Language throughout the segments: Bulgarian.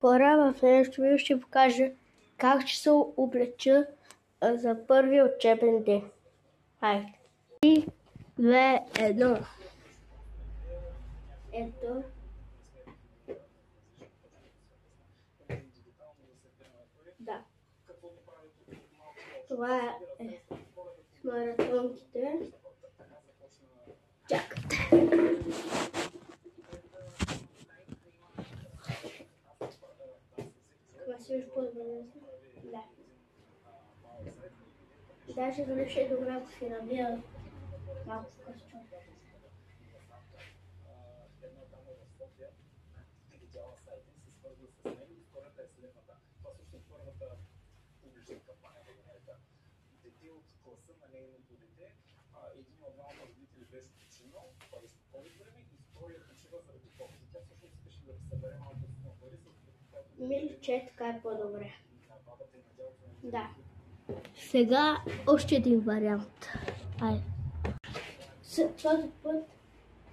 Хора, в следващото видео ще покажа как ще се облеча за първия учебен ден. Хайде. 3, 2, 1. Ето. Да. Това е с маратонките. Чакайте. Това си виж по-добре. Да. Даже дали ще е добре, ако си набия малко късчо. Дете от класа на нейното дете, един от двамата родители беше починал, пари с COVID време, и втория почива заради COVID. Тя всъщност искаше да събере малко сума пари, с която... Мисля, че така е по-добре. Бабата и надялото на... Да. Сега още един вариант. Айде. Този път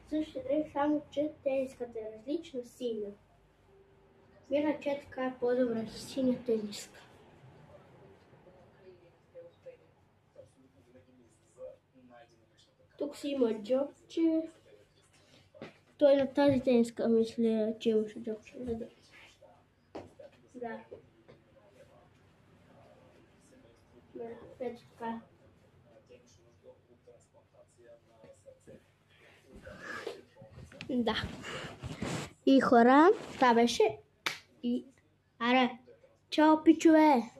същия дрех, само че тениската е различна синя. Мисля, че така е по-добре с синя тениска. Тук си има джобче. Той на тази тениска мисля, че имаше джобче. Да. Ето така. Да. И хора, това беше. И аре, чао, пичове!